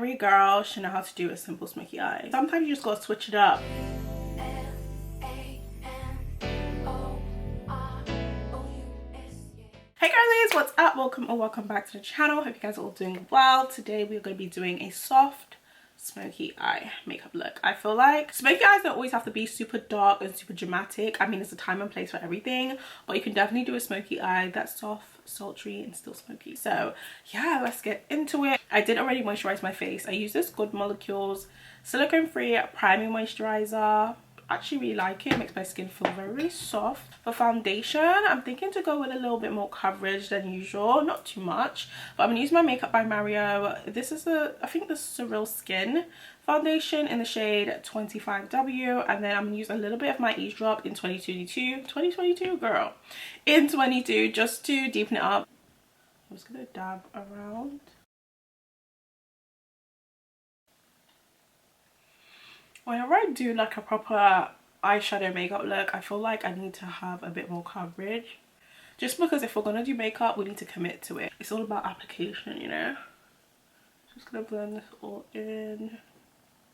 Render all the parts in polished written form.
every girl should know how to do a simple smoky eye. Sometimes you just gotta switch it up. Hey girlies, what's up? Welcome or welcome back to the channel. Hope you guys are all doing well. Today we're going to be doing a soft smoky eye makeup look. I feel like smoky eyes don't always have to be super dark and super dramatic. I mean, there's a time and place for everything, but you can definitely do a smoky eye that's soft, sultry, and still smoky. So yeah, let's get into it. I did already moisturize my face. I use this Good Molecules silicone free priming moisturizer. Actually really like it. It makes my skin feel very soft. For foundation, I'm thinking to go with a little bit more coverage than usual, not too much, but I'm gonna use my Makeup by Mario. This is I think the Surreal Skin foundation in the shade 25W, and then I'm gonna use a little bit of my Eaze Drop in 2022 girl, in 22, just to deepen it up. I'm just gonna dab around. Whenever I do like a proper eyeshadow makeup look, I feel like I need to have a bit more coverage, just because if we're gonna do makeup, we need to commit to it. It's all about application, you know. Just gonna blend this all in.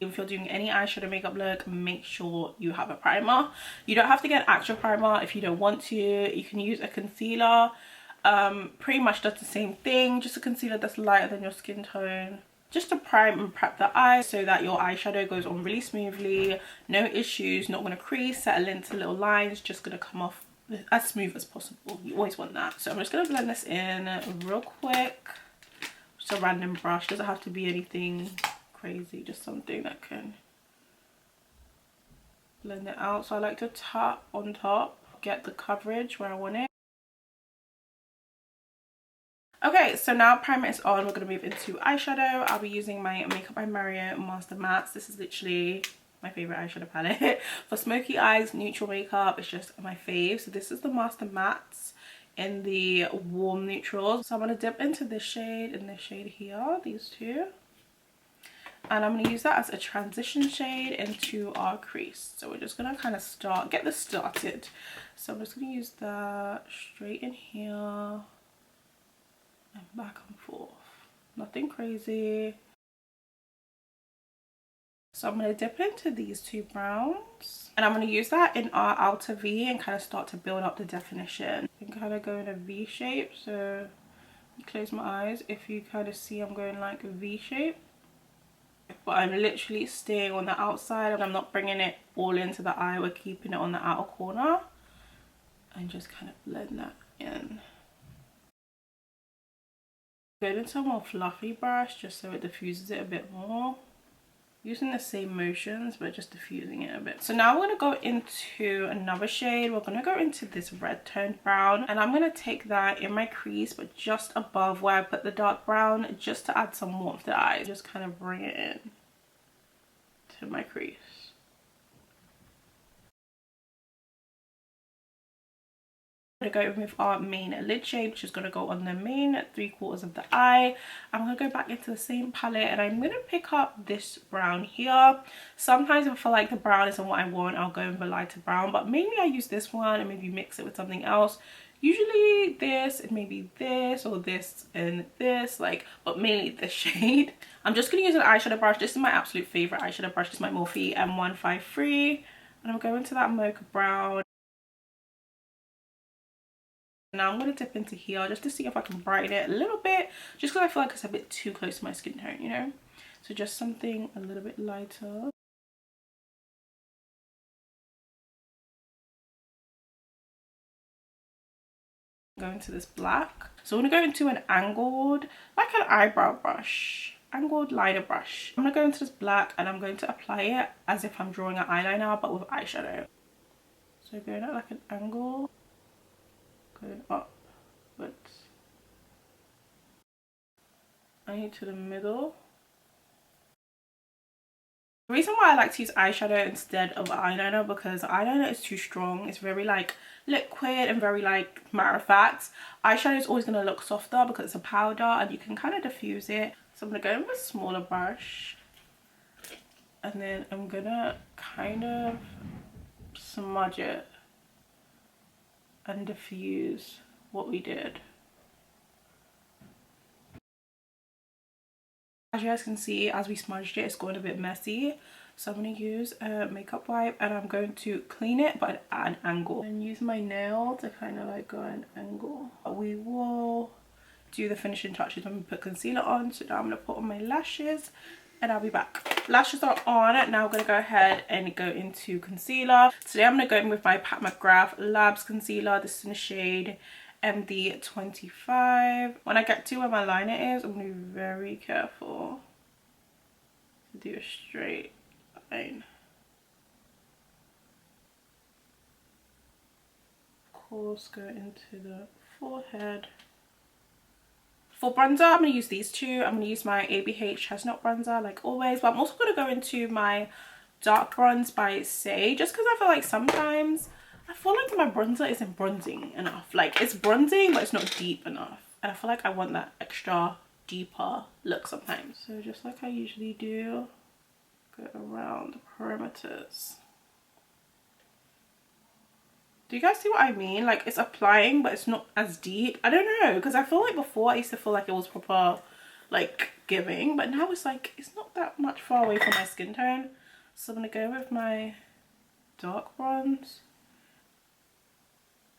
If you're doing any eyeshadow makeup look, make sure you have a primer. You don't have to get an actual primer if you don't want to. You can use a concealer. Pretty much does the same thing, just a concealer that's lighter than your skin tone, just to prime and prep the eye so that your eyeshadow goes on really smoothly, no issues, not going to crease, settle into little lines, just going to come off as smooth as possible. You always want that. So I'm just going to blend this in real quick. Just a random brush, doesn't have to be anything crazy, just something that can blend it out. So I like to tap on top, get the coverage where I want it. Okay, so now primer is on, we're going to move into eyeshadow. I'll be using my Makeup by Mario Master Mattes. This is literally my favorite eyeshadow palette. For smoky eyes, neutral makeup, it's just my fave. So this is the Master Mattes in the warm neutrals. So I'm going to dip into this shade and this shade here, these two. And I'm going to use that as a transition shade into our crease. So we're just going to kind of get this started. So I'm just going to use that straight in here and back and forth, nothing crazy. So I'm going to dip into these two browns, and I'm going to use that in our outer V and kind of start to build up the definition. You can kind of go in a V shape, so you close my eyes if you kind of see I'm going like a V shape, but I'm literally staying on the outside and I'm not bringing it all into the eye. We're keeping it on the outer corner and just kind of blend that in. Going into a more fluffy brush just so it diffuses it a bit more, using the same motions but just diffusing it a bit. So now we're going to go into another shade. We're going to go into this red toned brown, and I'm going to take that in my crease but just above where I put the dark brown, just to add some warmth to the eye. Just kind of bring it in to my crease. Going to go with our main lid shade, which is going to go on the main 3/4 of the eye. I'm going to go back into the same palette and I'm going to pick up this brown here. Sometimes if I feel like the brown isn't what I want, I'll go with a lighter brown, but mainly I use this one and maybe mix it with something else. Usually this and maybe this or this and this, like, but mainly this shade. I'm just going to use an eyeshadow brush. This is my absolute favorite eyeshadow brush. This is my Morphe M153, and I'm going to that mocha brown. Now I'm going to dip into here just to see if I can brighten it a little bit, just because I feel like it's a bit too close to my skin tone, you know. So just something a little bit lighter. Go into this black. So I'm going to go into an angled, like an eyebrow brush, angled liner brush. I'm going to go into this black and I'm going to apply it as if I'm drawing an eyeliner but with eyeshadow. So going at like an angle, going up. But I need to the middle. The reason why I like to use eyeshadow instead of eyeliner, because eyeliner is too strong. It's very like liquid and very like matter of fact. Eyeshadow is always going to look softer because it's a powder and you can kind of diffuse it. So I'm going to go with a smaller brush and then I'm going to kind of smudge it and diffuse what we did. As you guys can see, as we smudged it, it's going a bit messy. So I'm going to use a makeup wipe and I'm going to clean it but at an angle. And use my nail to kind of like go at an angle. We will do the finishing touches when we put concealer on. So now I'm going to put on my lashes and I'll be back. Lashes are on. Now I'm going to go ahead and go into concealer. Today I'm going to go in with my McGrath Labs concealer. This is in the shade MD25. When I get to where my liner is, I'm going to be very careful to do a straight line. Of course, go into the forehead. For bronzer, I'm going to use these two. I'm going to use my ABH Chestnut bronzer like always, but I'm also going to go into my dark bronze by Saie, just because I feel like sometimes I feel like my bronzer isn't bronzing enough. Like, it's bronzing but it's not deep enough, and I feel like I want that extra deeper look sometimes. So just like I usually do, go around the perimeters. Do you guys see what I mean? Like, it's applying but it's not as deep. I don't know, because I feel like before I used to feel like it was proper like giving, but now it's like it's not that much far away from my skin tone. So I'm gonna go with my dark bronze.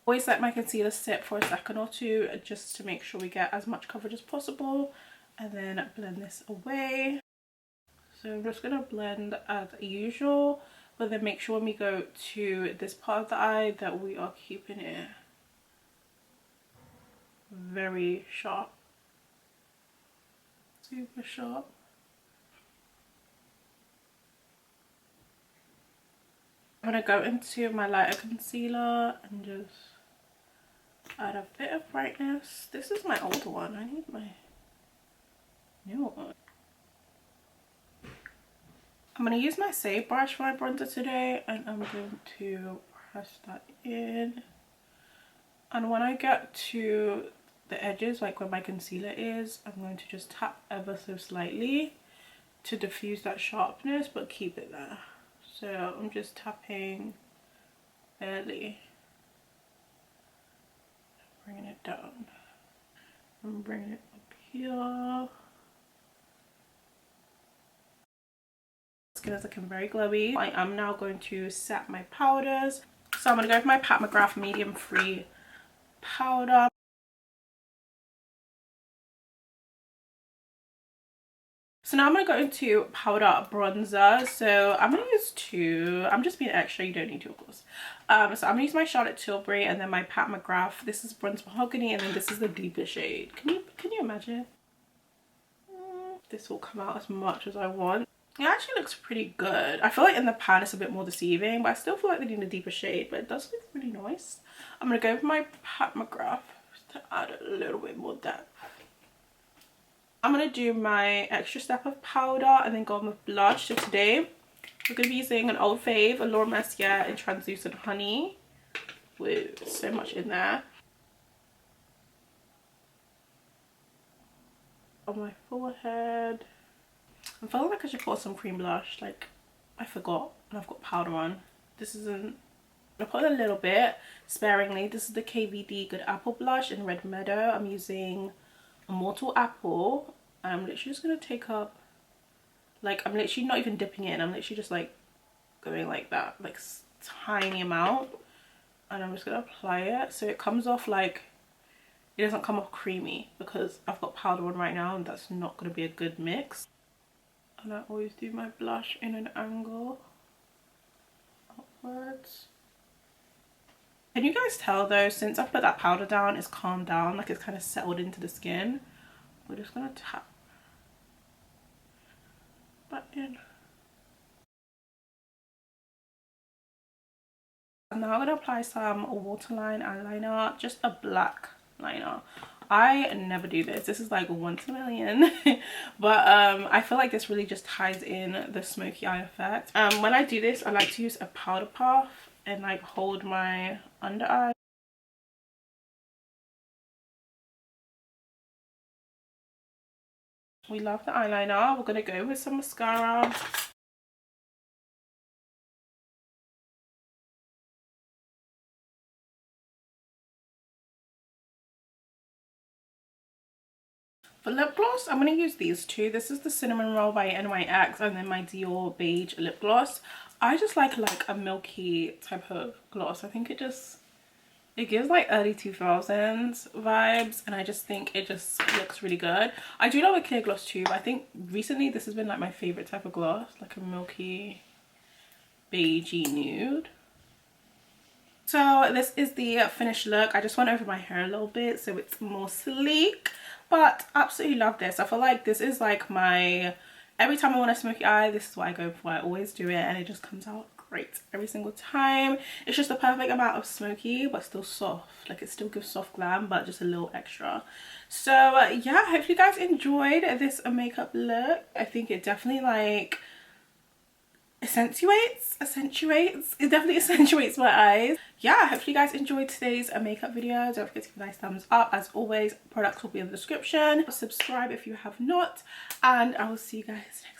Always let my concealer sit for a second or two just to make sure we get as much coverage as possible, and then blend this away. So I'm just gonna blend as usual, but then make sure when we go to this part of the eye that we are keeping it very sharp, super sharp. I'm gonna go into my lighter concealer and just add a bit of brightness. This is my older one. I need my new one. I'm going to use my saie brush for my bronzer today, and I'm going to press that in. And when I get to the edges, like where my concealer is, I'm going to just tap ever so slightly to diffuse that sharpness but keep it there. So I'm just tapping barely, bringing it down and bringing it up here. Skin is looking very glowy. I am now going to set my powders. So I'm going to go with my Pat McGrath medium free powder. So now I'm going to go into powder bronzer. So I'm going to use two. I'm just being extra. You don't need to, of course. So I'm going to use my Charlotte Tilbury and then my Pat McGrath. This is Bronze Mahogany, and then this is the deeper shade. Can you imagine? This will come out as much as I want. It actually looks pretty good. I feel like in the pan it's a bit more deceiving, but I still feel like they need a deeper shade, but it does look really nice. I'm going to go with my Pat McGrath to add a little bit more depth. I'm going to do my extra step of powder and then go on with blush. So today we're going to be using an old fave, a Laura Mercier in Translucent Honey, with so much in there. On my forehead. I'm feeling like I should put some cream blush. Like, I forgot, and I've got powder on. This isn't... I put a little bit sparingly. This is the KVD Good Apple blush in Red Meadow. I'm using Immortal Apple. I'm literally just gonna take up, like, I'm literally not even dipping in. I'm literally just like going like that, like tiny amount, and I'm just gonna apply it so it comes off like, it doesn't come off creamy, because I've got powder on right now and that's not gonna be a good mix. And I always do my blush in an angle upwards. Can you guys tell though, since I put that powder down, it's calmed down, like it's kind of settled into the skin. We're just gonna tap that in. I'm now gonna apply some waterline eyeliner, just a black liner. I never do this. This is like once in a million. But I feel like this really just ties in the smoky eye effect. When I do this, I like to use a powder puff and like hold my under eye. We love the eyeliner. We're gonna go with some mascara. For lip gloss, I'm going to use these two. This is the Cinnamon Roll by NYX and then my Dior Beige lip gloss. I just like a milky type of gloss. I think it gives like early 2000s vibes, and I just think it just looks really good. I do love a clear gloss too, but I think recently this has been like my favorite type of gloss, like a milky beigey nude. So this is the finished look. I just went over my hair a little bit so it's more sleek, but absolutely love this. I feel like this is like my, every time I want a smoky eye, this is what I go for. I always do it and it just comes out great every single time. It's just the perfect amount of smoky but still soft. Like it still gives soft glam but just a little extra. So yeah, hope you guys enjoyed this makeup look. I think it definitely like it definitely accentuates my eyes. Yeah, hopefully you guys enjoyed today's makeup video. Don't forget to give a nice thumbs up. As always, products will be in the description. Subscribe if you have not, and I will see you guys next time.